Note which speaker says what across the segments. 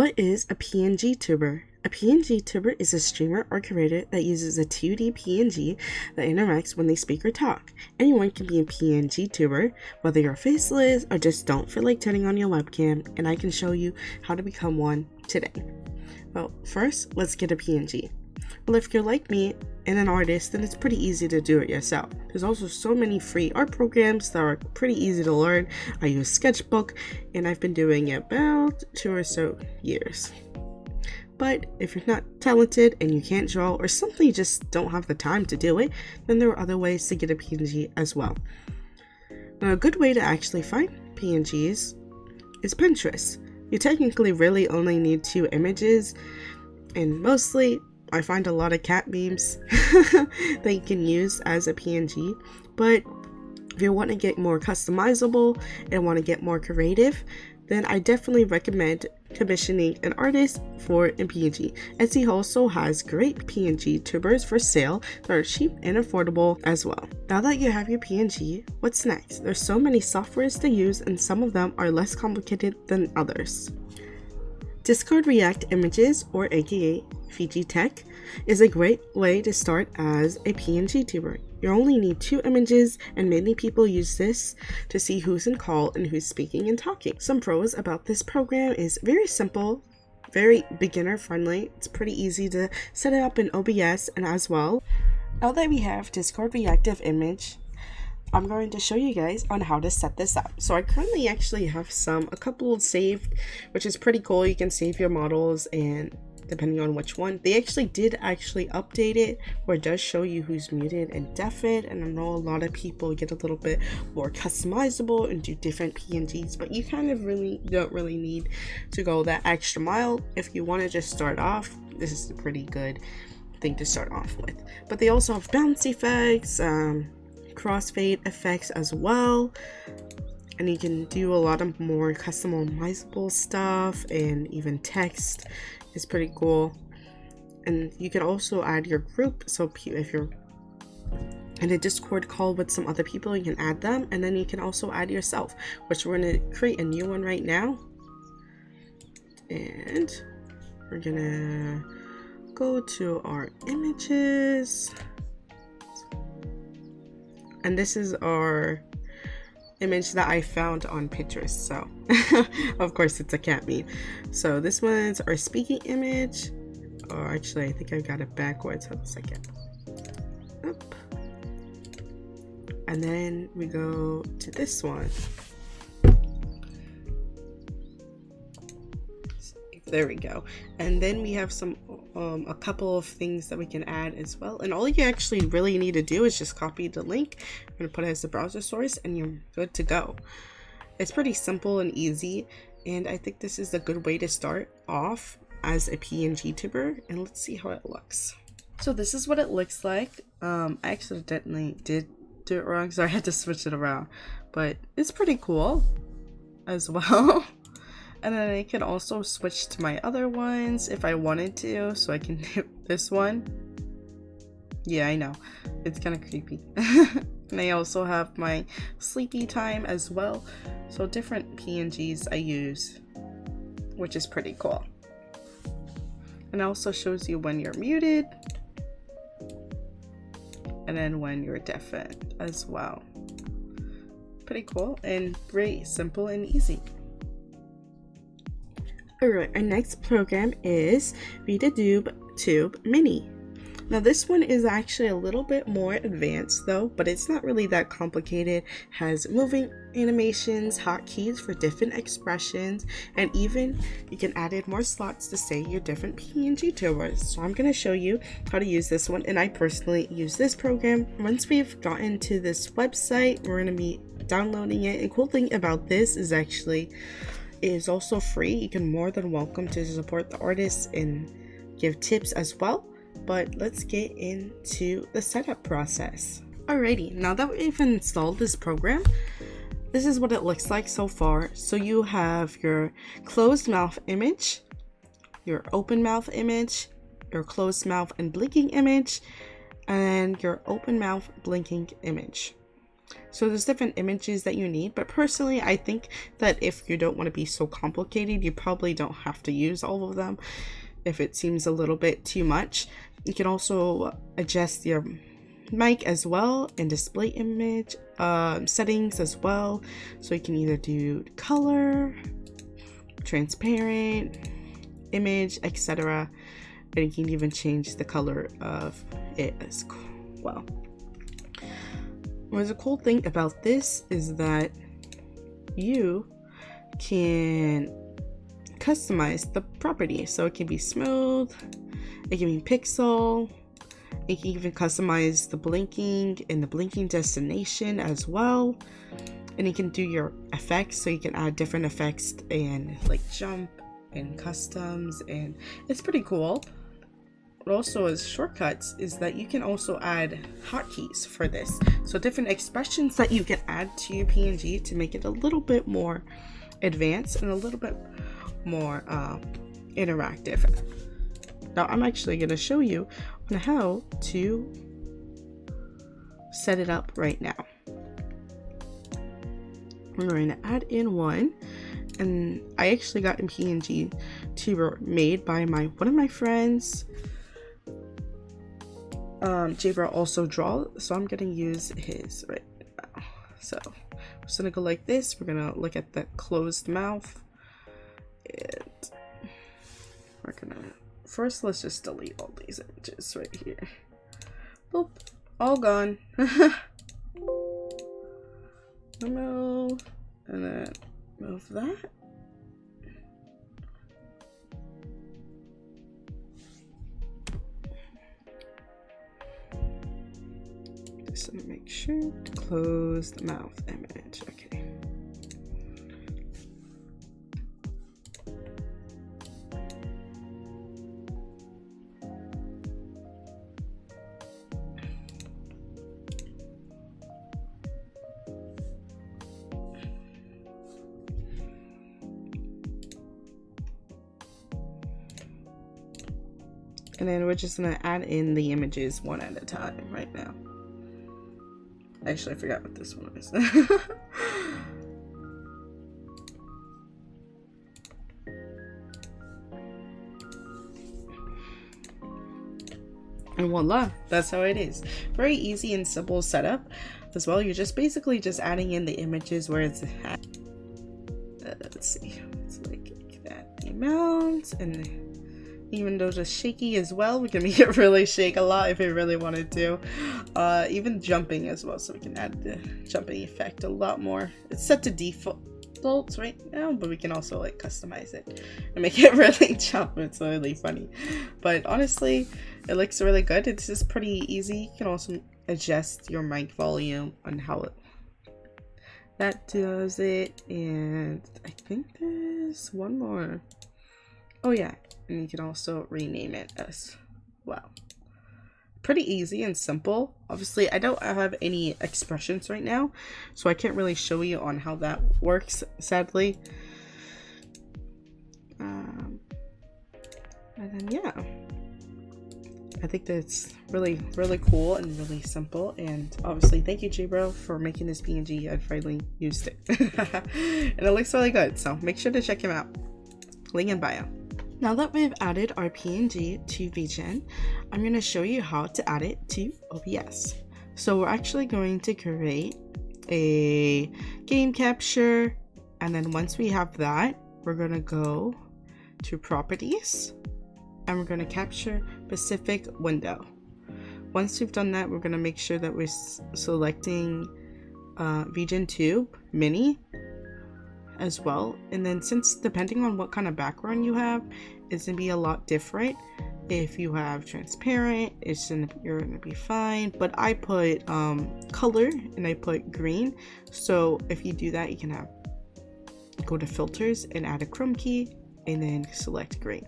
Speaker 1: What is a PNGTuber? A PNGTuber is a streamer or creator that uses a 2D PNG that interacts when they speak or talk. Anyone can be a PNGTuber, whether you're faceless or just don't feel like turning on your webcam, and I can show you how to become one today. Well, first, let's get a PNG. Well, if you're like me and an artist, then it's pretty easy to do it yourself. There's also so many free art programs that are pretty easy to learn. I use Sketchbook, and I've been doing it about 2 or so years. But if you're not talented and you can't draw, or simply just don't have the time to do it, then there are other ways to get a PNG as well. Now, a good way to actually find PNGs is Pinterest. You technically really only need 2 images, and mostly I find a lot of cat memes that you can use as a PNG. But if you want to get more customizable and want to get more creative, then I definitely recommend commissioning an artist for a PNG. Etsy also has great PNG tubers for sale that are cheap and affordable as well. Now that you have your PNG, what's next? There's so many softwares to use, and some of them are less complicated than others. Discord React Images, or aka Fiji Tech, is a great way to start as a PNG tuber. You only need 2 images, and many people use this to see who's in call and who's speaking and talking. Some pros about this program is very simple, very beginner friendly. It's pretty easy to set it up in OBS, and as well, now that we have Discord Reactive Image, I'm going to show you guys on how to set this up. So I currently actually have a couple saved, which is pretty cool. You can save your models, and depending on which one, they did update it where it does show you who's muted and deafened. And I know a lot of people get a little bit more customizable and do different PNGs, but you kind of don't really need to go that extra mile. If you want to just start off, this is a pretty good thing to start off with. But they also have bounce effects, crossfade effects as well, and you can do a lot of more customizable stuff, and even text is pretty cool. And you can also add your group, so if you're in a Discord call with some other people, you can add them, and then you can also add yourself, which we're going to create a new one right now. And we're gonna go to our images, and this is our image that I found on Pinterest. So of course it's a cat meme. So this one's our speaking image. Oh, actually I think I got it backwards. Hold on a second. Oop. And then we go to this one. There we go. And then we have a couple of things that we can add as well. And all you actually really need to do is just copy the link. I'm going to put it as the browser source, and you're good to go. It's pretty simple and easy, and I think this is a good way to start off as a PNG tuber. And let's see how it looks. So this is what it looks like. I accidentally did do it wrong, so I had to switch it around. But it's pretty cool as well. And then I can also switch to my other ones if I wanted to, so I can do this one. Yeah, I know, it's kind of creepy. And I also have my sleepy time as well, so different PNGs I use, which is pretty cool. And it also shows you when you're muted, and then when you're deafened as well. Pretty cool and very simple and easy. Alright, our next program is Veadotube Mini. Now this one is actually a little bit more advanced though, but it's not really that complicated. It has moving animations, hotkeys for different expressions, and even you can add in more slots to say your different PNG tubers. So I'm going to show you how to use this one, and I personally use this program. Once we've gotten to this website, we're going to be downloading it. And cool thing about this is it is also free. You can more than welcome to support the artists and give tips as well. But let's get into the setup process. Alrighty, now that we've installed this program, this is what it looks like so far. So you have your closed mouth image, your open mouth image, your closed mouth and blinking image, and your open mouth blinking image. So there's different images that you need, but personally I think that if you don't want to be so complicated, you probably don't have to use all of them if it seems a little bit too much. You can also adjust your mic as well and display image settings as well. So you can either do color, transparent, image, etc. And you can even change the color of it as well. What's a cool thing about this is that you can customize the property. So it can be smooth, it can be pixel, you can even customize the blinking and the blinking destination as well. And you can do your effects, so you can add different effects and like jump and customs, and it's pretty cool. What also is shortcuts is that you can also add hotkeys for this, so different expressions that you can add to your PNG to make it a little bit more advanced and a little bit more interactive. Now I'm actually going to show you on how to set it up right now. We're going to add in one, and I actually got a PNGtuber made by one of my friends. Jabra also draw, so I'm gonna use his right now. So we're just gonna go like this. We're gonna look at the closed mouth, and we're gonna first let's just delete all these images right here. Boop, all gone. Move, and then move that. Just want to make sure to close the mouth image. Okay. And then we're just gonna add in the images one at a time right now. Actually, I forgot what this one is. And voila, that's how it is. Very easy and simple setup as well. You're just basically just adding in the images where it's at. Let's see, it's like that amount, and even though it's shaky as well, we can make it really shake a lot if we really wanted to. Even jumping as well, so we can add the jumping effect a lot more. It's set to default right now, but we can also like customize it and make it really jump. It's really funny, but honestly it looks really good. It's just pretty easy. You can also adjust your mic volume on how that does it. And I think there's one more. Oh yeah, and you can also rename it as well. Pretty easy and simple. Obviously I don't have any expressions right now, so I can't really show you on how that works, sadly. And then yeah, I think that's really cool and really simple. And obviously thank you Jabro for making this PNG. I finally used it. And it looks really good, so make sure to check him out. Link in bio. Now that we've added our PNG to VGen, I'm going to show you how to add it to OBS. So we're actually going to create a game capture, and then once we have that, we're going to go to properties, and we're going to capture specific window. Once we've done that, we're going to make sure that we're selecting Veadotube Mini as well. And then since depending on what kind of background you have, it's gonna be a lot different. If you have transparent, you're gonna be fine, but I put color and I put green. So if you do that, you can go to filters and add a chrome key and then select green.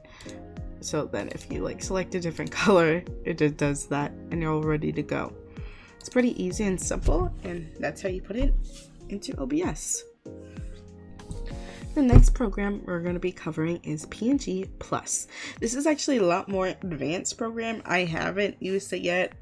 Speaker 1: So then if you like select a different color, it just does that and you're all ready to go. It's pretty easy and simple, and that's how you put it into OBS. The next program we're going to be covering is PNG Plus. This is actually a lot more advanced program. I haven't used it yet.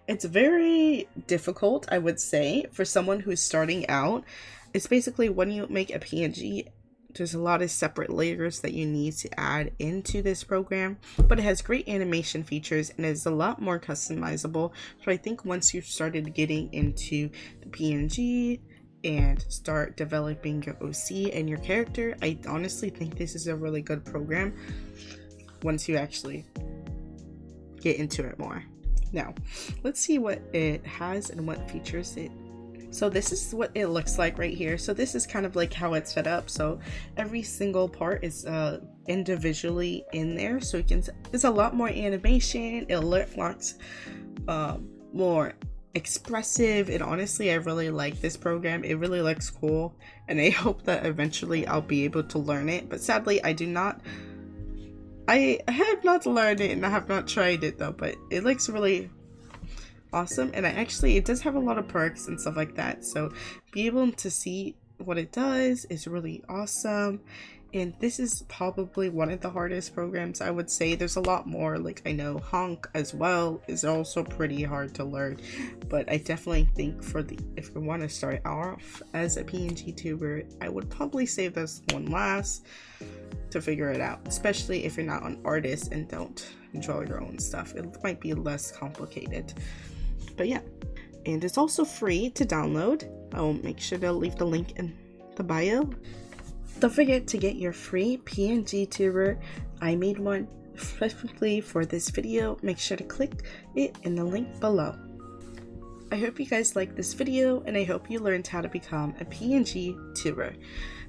Speaker 1: It's very difficult, I would say, for someone who's starting out. It's basically when you make a PNG, there's a lot of separate layers that you need to add into this program, but it has great animation features and is a lot more customizable. So I think once you've started getting into the PNG and start developing your OC and your character, I honestly think this is a really good program once you actually get into it more. Now, let's see what it has and what features it. So this is what it looks like right here. So this is kind of like how it's set up. So every single part is individually in there. So you can, there's a lot more animation. It looks more expressive, and honestly I really like this program. It really looks cool, and I hope that eventually I'll be able to learn it, but sadly I have not learned it and I have not tried it though, but it looks really awesome. And it does have a lot of perks and stuff like that, so be able to see what it does is really awesome. And this is probably one of the hardest programs, I would say. There's a lot more, like I know Honk as well is also pretty hard to learn, but I definitely think if you want to start off as a PNGtuber, I would probably save this one last to figure it out, especially if you're not an artist and don't draw your own stuff. It might be less complicated, but yeah. And it's also free to download. I'll make sure to leave the link in the bio. Don't forget to get your free PNGtuber. I made one specifically for this video. Make sure to click it in the link below. I hope you guys liked this video, and I hope you learned how to become a PNGtuber.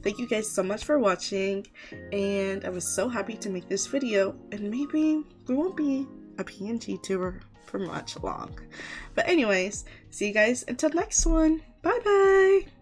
Speaker 1: Thank you guys so much for watching, and I was so happy to make this video, and maybe we won't be a PNGtuber for much long. But anyways, see you guys until next one. Bye bye!